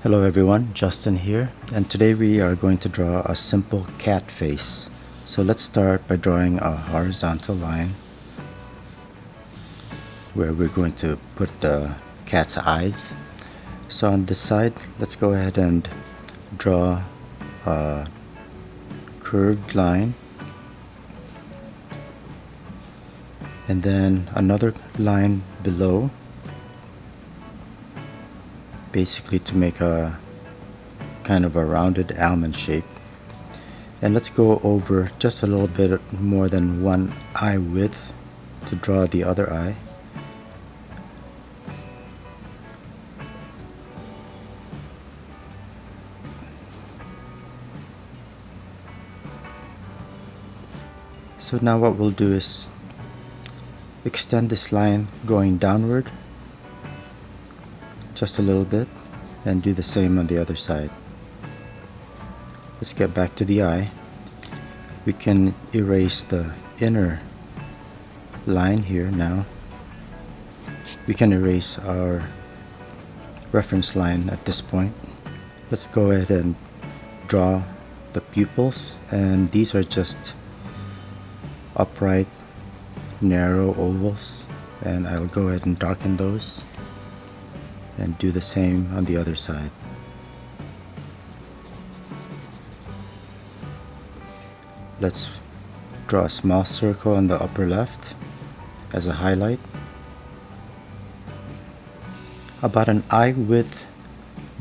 Hello everyone, Justin here, and today we are going to draw a simple cat face. So let's start by drawing a horizontal line where we're going to put the cat's eyes. So on this side, let's go ahead and draw a curved line and then another line below, basically to make a kind of a rounded almond shape. And let's go over just a little bit more than one eye width to draw the other eye. So now what we'll do is extend this line going downward just a little bit and do the same on the other side. Let's get back to the eye. We can erase the inner line here now. We can erase our reference line at this point. Let's go ahead and draw the pupils, and these are just upright, narrow ovals, and I'll go ahead and darken those and do the same on the other side. Let's draw a small circle on the upper left as a highlight. About an eye width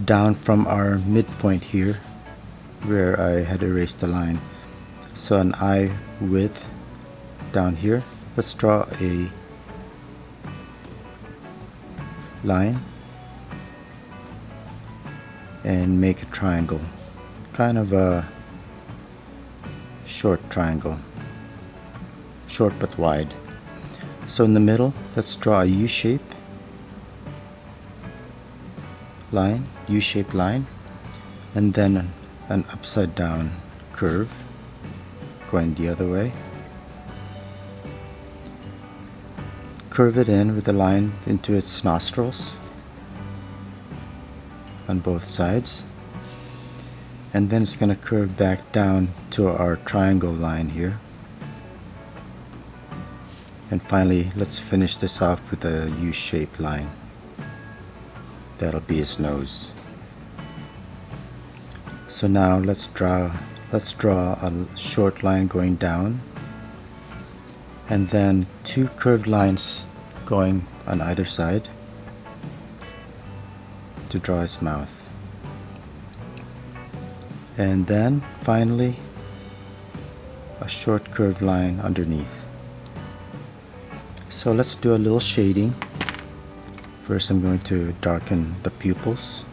down from our midpoint here where I had erased the line. So an eye width down here. Let's draw a line and make a triangle, kind of a short triangle, short but wide. So in the middle, let's draw a U-shape line, U-shaped line, and then an upside down curve going the other way. Curve it in with a line into its nostrils on both sides, and then it's going to curve back down to our triangle line here. And finally, let's finish this off with a U-shaped line. That'll be his nose. So now let's draw a short line going down, and then two curved lines going on either side to draw his mouth. And then finally a short curved line underneath. So let's do a little shading. First I'm going to darken the pupils.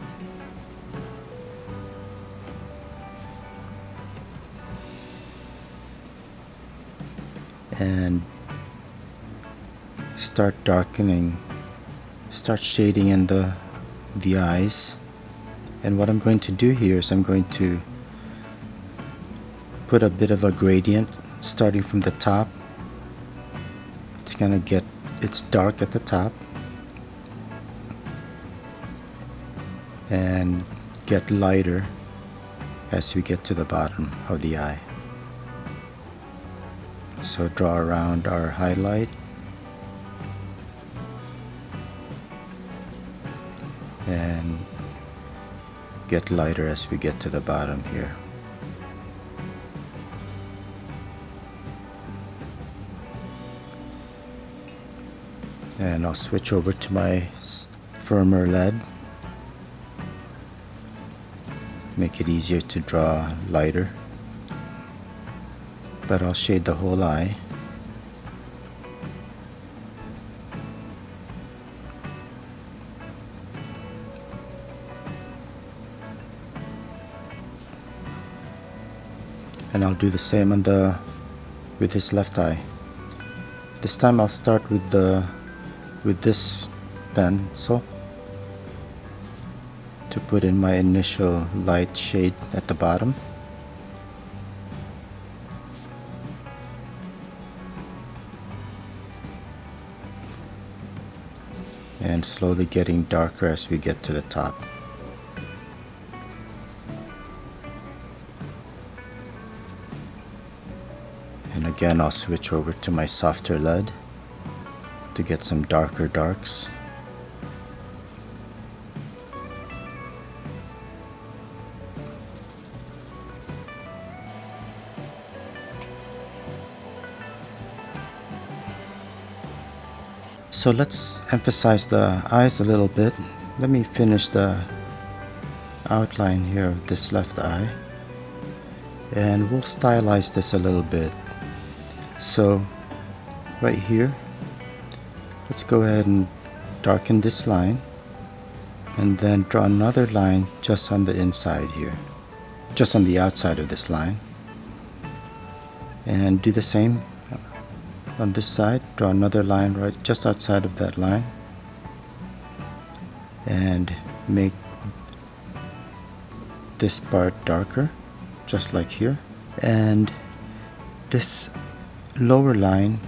And start shading in the eyes. And what I'm going to do here is I'm going to put a bit of a gradient starting from the top. It's dark at the top and get lighter as we get to the bottom of the eye. So draw around our highlight and get lighter as we get to the bottom here. And I'll switch over to my firmer lead. Make it easier to draw lighter. But I'll shade the whole eye. And I'll do the same with his left eye. This time I'll start with this pencil to put in my initial light shade at the bottom. And slowly getting darker as we get to the top. And again, I'll switch over to my softer lead to get some darker darks. So let's emphasize the eyes a little bit. Let me finish the outline here of this left eye, and we'll stylize this a little bit. So right here, let's go ahead and darken this line and then draw another line just on the inside here, just on the outside of this line, and do the same on this side. Draw another line right just outside of that line and make this part darker, just like here. And this lower line,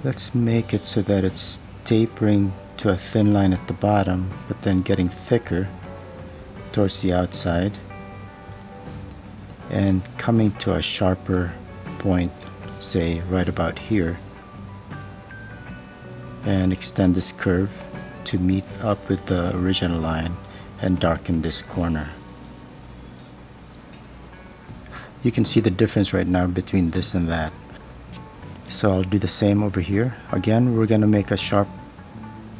let's make it so that it's tapering to a thin line at the bottom, but then getting thicker towards the outside and coming to a sharper point, say right about here, and extend this curve to meet up with the original line and darken this corner. You can see the difference right now between this and that. So I'll do the same over here. Again, we're gonna make a sharp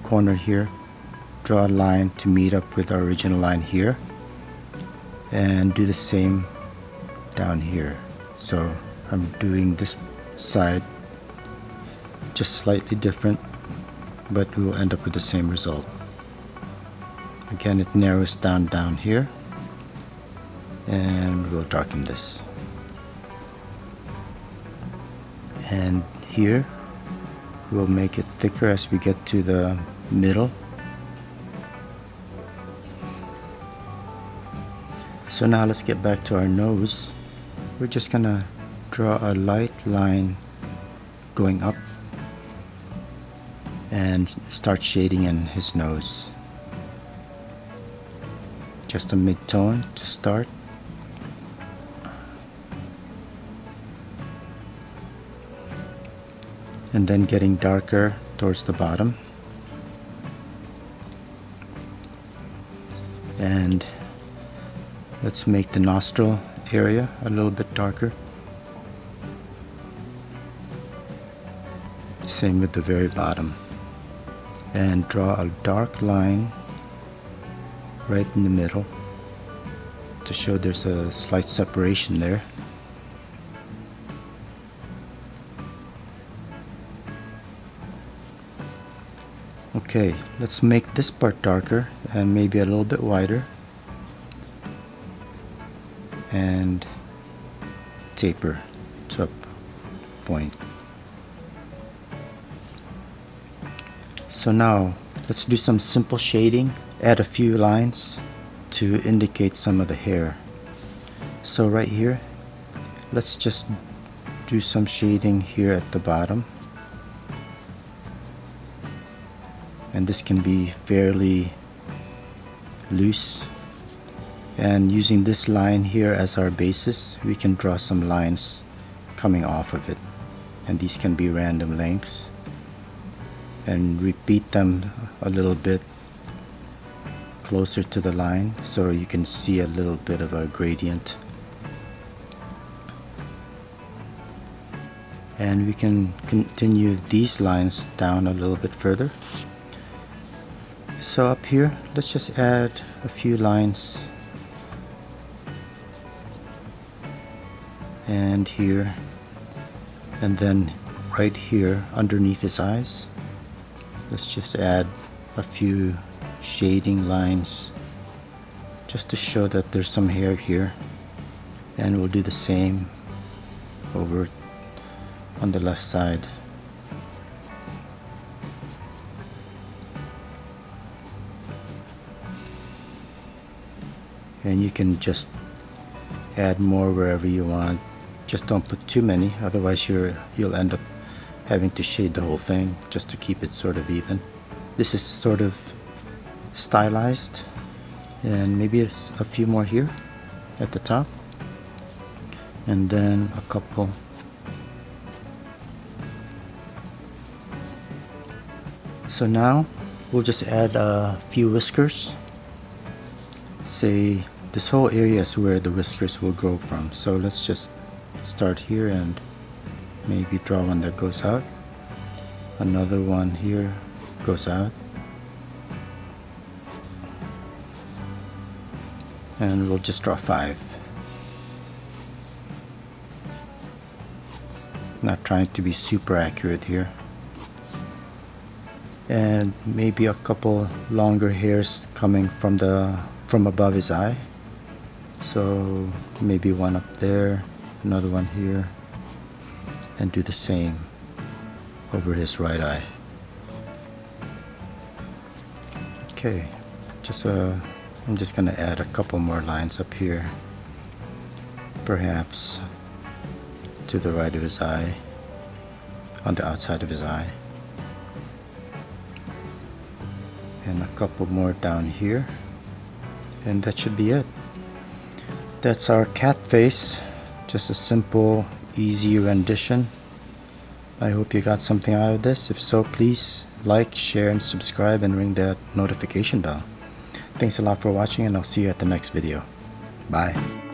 corner here, draw a line to meet up with our original line here, and do the same down here. So I'm doing this side just slightly different, but we'll end up with the same result. Again, it narrows down here, and we'll darken this. And here we'll make it thicker as we get to the middle. So now let's get back to our nose. We're just gonna draw a light line going up and start shading in his nose. Just a mid-tone to start. And then getting darker towards the bottom. And let's make the nostril area a little bit darker. Same with the very bottom. And draw a dark line right in the middle to show there's a slight separation there. Okay, let's make this part darker and maybe a little bit wider, and taper to a point. So now let's do some simple shading. Add a few lines to indicate some of the hair. So right here, let's just do some shading here at the bottom. And this can be fairly loose. And using this line here as our basis, we can draw some lines coming off of it. And these can be random lengths. And repeat them a little bit closer to the line so you can see a little bit of a gradient. And we can continue these lines down a little bit further. So up here, let's just add a few lines, and here, and then right here underneath his eyes, let's just add a few shading lines just to show that there's some hair here. And we'll do the same over on the left side. And you can just add more wherever you want. Just don't put too many, otherwise you'll end up having to shade the whole thing just to keep it sort of even. This is sort of stylized, and maybe a few more here at the top. and then a couple. So now we'll just add a few whiskers. Say this whole area is where the whiskers will grow from. So let's just start here and maybe draw one that goes out. Another one here goes out. And we'll just draw 5. Not trying to be super accurate here. And maybe a couple longer hairs coming from above his eye. So maybe one up there, another one here, and do the same over his right eye. Okay, I'm just gonna add a couple more lines up here, perhaps to the right of his eye, on the outside of his eye, and a couple more down here, and that should be it. That's our cat face. Just a simple, easy rendition. I hope you got something out of this. If so, please like, share, and subscribe, and ring that notification bell. Thanks a lot for watching, and I'll see you at the next video. Bye.